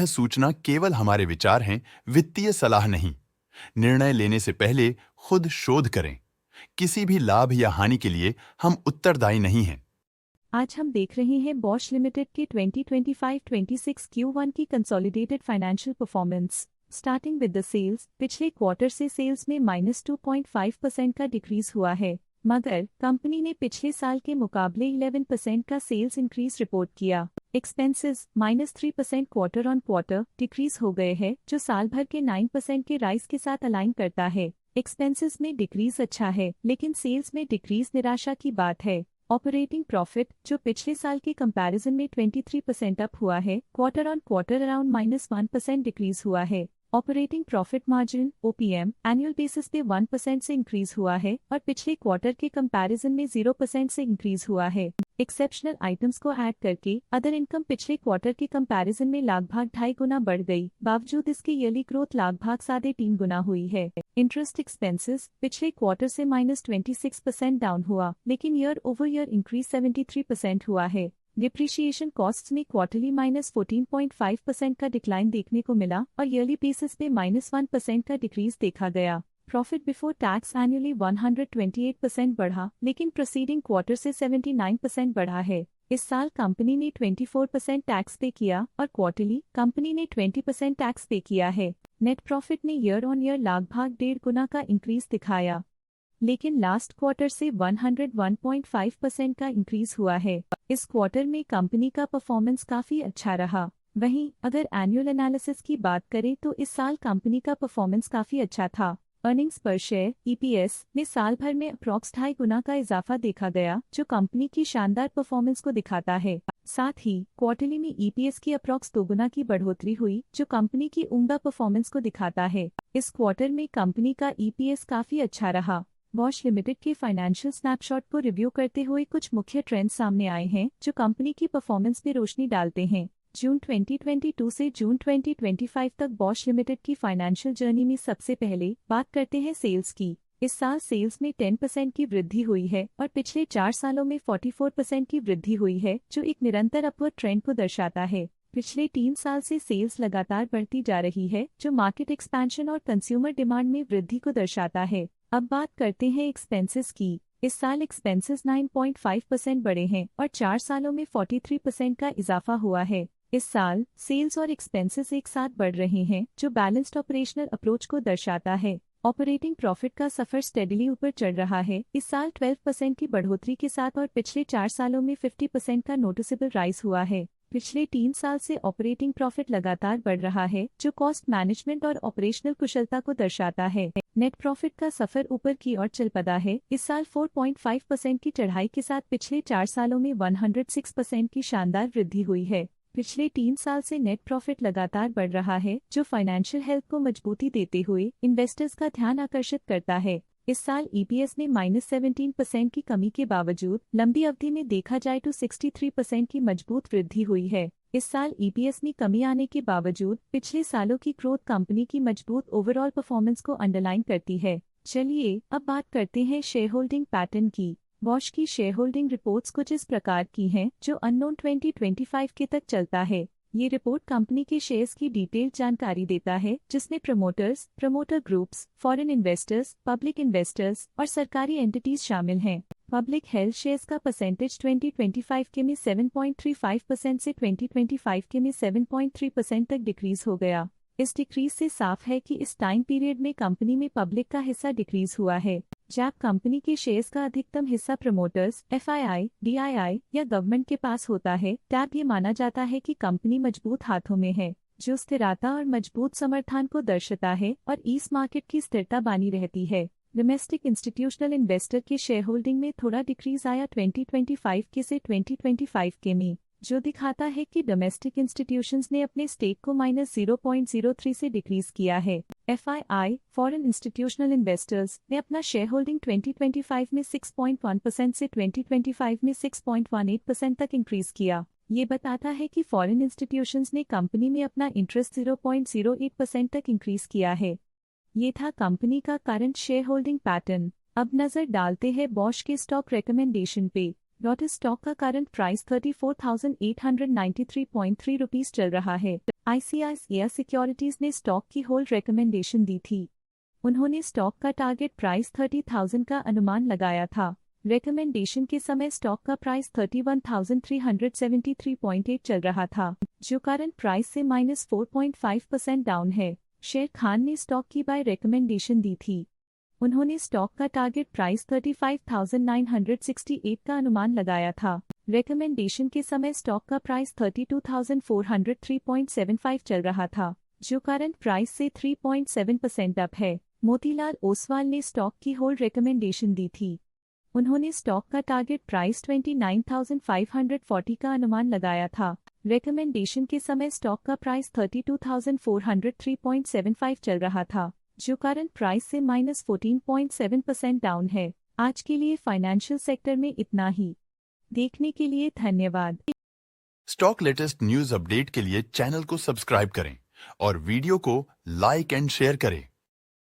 सूचना केवल हमारे विचार हैं, वित्तीय सलाह नहीं। निर्णय लेने से पहले खुद शोध करें। किसी भी लाभ या हानि के लिए हम उत्तरदायी नहीं हैं। आज हम देख रहे हैं बॉश लिमिटेड के 2025-26 Q1 की consolidated financial performance. Starting with the sales, पिछले क्वार्टर से सेल्स में -2.5% का डिक्रीज हुआ है, मगर कंपनी ने पिछले साल के मुकाबले 11% का सेल्स इंक्रीज रिपोर्ट किया। Expenses -3% quarter on quarter decrease हो गए हैं, जो साल भर के 9% के राइज के साथ अलाइन करता है। एक्सपेंसेस में डिक्रीज अच्छा है, लेकिन सेल्स में डिक्रीज निराशा की बात है। ऑपरेटिंग प्रॉफिट, जो पिछले साल के कंपैरिजन में 23% अप हुआ है, quarter on quarter around -1% decrease हुआ है। Operating profit margin OPM annual basis पे 1% से इंक्रीज हुआ है और पिछले क्वार्टर के कंपैरिजन में 0% से इंक्रीज हुआ है। एक्सेप्शनल आइटम्स को ऐड करके अदर इनकम पिछले क्वार्टर के कंपैरिजन में लगभग 2.5 गुना बढ़ गई, बावजूद इसके ईयरली ग्रोथ लगभग 3.5 गुना हुई है। इंटरेस्ट एक्सपेंसेस पिछले क्वार्टर से -26% डाउन हुआ, लेकिन ईयर ओवर ईयर इंक्रीज 73% हुआ है। डिप्रिशिएशन कॉस्ट्स में क्वार्टरली -14.5% का डिक्लाइन देखने को मिला और ईयरली बेसिस पे -1% का डिक्रीज देखा गया। प्रॉफिट बिफोर टैक्स एनुअली 128% बढ़ा, लेकिन प्रोसीडिंग क्वार्टर से 79% बढ़ा है। इस साल कंपनी ने 24% टैक्स पे किया और क्वार्टरली कंपनी ने 20% टैक्स पे किया है। नेट प्रॉफिट ने ईयर ऑन ईयर लगभग 1.5 गुना का इंक्रीज दिखाया, लेकिन लास्ट क्वार्टर से 101.5% का इंक्रीज हुआ है। इस क्वार्टर में कंपनी का परफॉर्मेंस काफी अच्छा रहा। वहीं अगर एनुअल एनालिसिस की बात करें तो इस साल कंपनी का परफॉर्मेंस काफी अच्छा था। अर्निंग्स पर शेयर EPS में साल भर में अप्रॉक्स 2.5 गुना का इजाफा देखा गया, जो कंपनी की शानदार परफॉर्मेंस को दिखाता है। साथ ही क्वार्टरली में EPS की अप्रॉक्स 2 गुना की बढ़ोतरी हुई, जो कंपनी की उम्दा परफॉर्मेंस को दिखाता है। इस क्वार्टर में कंपनी का EPS काफी अच्छा रहा। बॉश लिमिटेड के फाइनेंशियल स्नैपशॉट को रिव्यू करते हुए कुछ मुख्य ट्रेंड्स सामने आए हैं, जो कंपनी की परफॉर्मेंस पे रोशनी डालते हैं। जून 2022 से जून 2025 तक बॉश लिमिटेड की फाइनेंशियल जर्नी में सबसे पहले बात करते हैं सेल्स की। इस साल सेल्स में 10% की वृद्धि हुई है और पिछले 4 सालों में 44% की वृद्धि हुई है, जो एक निरंतर अपवर्ड ट्रेंड को दर्शाता है। पिछले 3 साल से सेल्स लगातार बढ़ती जा रही है, जो मार्केट एक्सपेंशन और कंज्यूमर डिमांड में वृद्धि को दर्शाता है। अब बात करते हैं एक्सपेंसेस की। इस साल एक्सपेंसेस 9.5% बढ़े हैं और 4 सालों में 43% का इजाफा हुआ है। इस साल सेल्स और एक्सपेंसेस एक साथ बढ़ रहे हैं, जो बैलेंस्ड ऑपरेशनल अप्रोच को दर्शाता है। ऑपरेटिंग प्रॉफिट का सफर स्टेडली ऊपर चढ़ रहा है, इस साल 12% की बढ़ोतरी के साथ और पिछले 4 सालों में 50% का नोटिसेबल राइज हुआ है। पिछले 3 साल से ऑपरेटिंग प्रॉफिट लगातार बढ़ रहा है, जो कॉस्ट मैनेजमेंट और ऑपरेशनल कुशलता को दर्शाता है। नेट प्रॉफिट का सफर ऊपर की ओर चल पड़ा है, इस साल 4.5% की चढ़ाई के साथ पिछले 4 सालों में 106% की शानदार वृद्धि हुई है। पिछले 3 साल से नेट प्रॉफिट लगातार बढ़ रहा है, जो फाइनेंशियल हेल्थ को मजबूती देते हुए इन्वेस्टर्स का ध्यान आकर्षित करता है। इस साल EPS में -17% की कमी के बावजूद लंबी अवधि में देखा जाए तो 63% की मजबूत वृद्धि हुई है। इस साल EPS में कमी आने के बावजूद पिछले सालों की ग्रोथ कंपनी की मजबूत ओवरऑल परफॉर्मेंस को अंडरलाइन करती है। चलिए अब बात करते हैं शेयर होल्डिंग पैटर्न की। बॉश की शेयर होल्डिंग रिपोर्ट्स कुछ इस प्रकार की हैं, जो अननोन 2025 के तक चलता है। ये रिपोर्ट कंपनी के शेयर्स की डिटेल्ड जानकारी देता है, जिसमें promoters, promoter groups, foreign investors, public investors और सरकारी एंटिटीज शामिल हैं। पब्लिक हेल्थ शेयर्स का परसेंटेज 2025 के में 7.35% से 2025 के में 7.3% तक डिक्रीज हो गया। इस डिक्रीज से साफ है कि इस टाइम पीरियड में कंपनी में पब्लिक का हिस्सा डिक्रीज हुआ है। जब कंपनी के शेयर्स का अधिकतम हिस्सा प्रमोटर्स, FII, DII या गवर्नमेंट के पास होता है, तब ये माना जाता है कि कंपनी मजबूत हाथों में है, जो स्थिरता और मजबूत समर्थन को दर्शाता है और इस मार्केट की स्थिरता बनी रहती है। डोमेस्टिक इंस्टीट्यूशनल इन्वेस्टर के शेयर होल्डिंग में थोड़ा डिक्रीज आया 2025 के से 2025 के में, जो दिखाता है कि डोमेस्टिक इंस्टीट्यूशंस ने अपने स्टेक को -0.03 से डिक्रीज किया है। FII, फॉरेन इंस्टीट्यूशनल इन्वेस्टर्स ने अपना शेयर होल्डिंग 2025 में 6.1% से 2025 में 6.18% तक इंक्रीज किया। ये बताता है कि फॉरेन इंस्टीट्यूशंस ने कंपनी में अपना इंटरेस्ट 0.08% तक इंक्रीज किया है। ये था कंपनी का करंट शेयर होल्डिंग पैटर्न। अब नजर डालते हैं बॉश के स्टॉक रिकमेंडेशन पे। लॉटस स्टॉक का करंट प्राइस 34,893.3 रुपीस चल रहा है। आईसीआईसीआई सिक्योरिटीज ने स्टॉक की होल्ड रिकमेंडेशन दी थी। उन्होंने स्टॉक का टारगेट प्राइस 30,000 का अनुमान लगाया था। रिकमेंडेशन के समय स्टॉक का प्राइस 31,373.8 चल रहा था, जो करंट प्राइस से -4.5% डाउन है। शेर खान ने स्टॉक की बाय रिकमेंडेशन दी थी। उन्होंने स्टॉक का टारगेट प्राइस 35,968 का अनुमान लगाया था। रिकमेंडेशन के समय स्टॉक का प्राइस 32,403.75 चल रहा था, जो करंट प्राइस से 3.7% अप है। मोतीलाल ओसवाल ने स्टॉक की होल्ड रिकमेंडेशन दी थी। उन्होंने स्टॉक का टारगेट प्राइस 29,540 का अनुमान लगाया था। रिकमेंडेशन के समय स्टॉक का प्राइस 32,403.75 चल रहा था, जो करंट प्राइस से -14.7% डाउन है। आज के लिए फाइनेंशियल सेक्टर में इतना ही। देखने के लिए धन्यवाद। स्टॉक लेटेस्ट न्यूज अपडेट के लिए चैनल को सब्सक्राइब करें और वीडियो को लाइक एंड शेयर करें।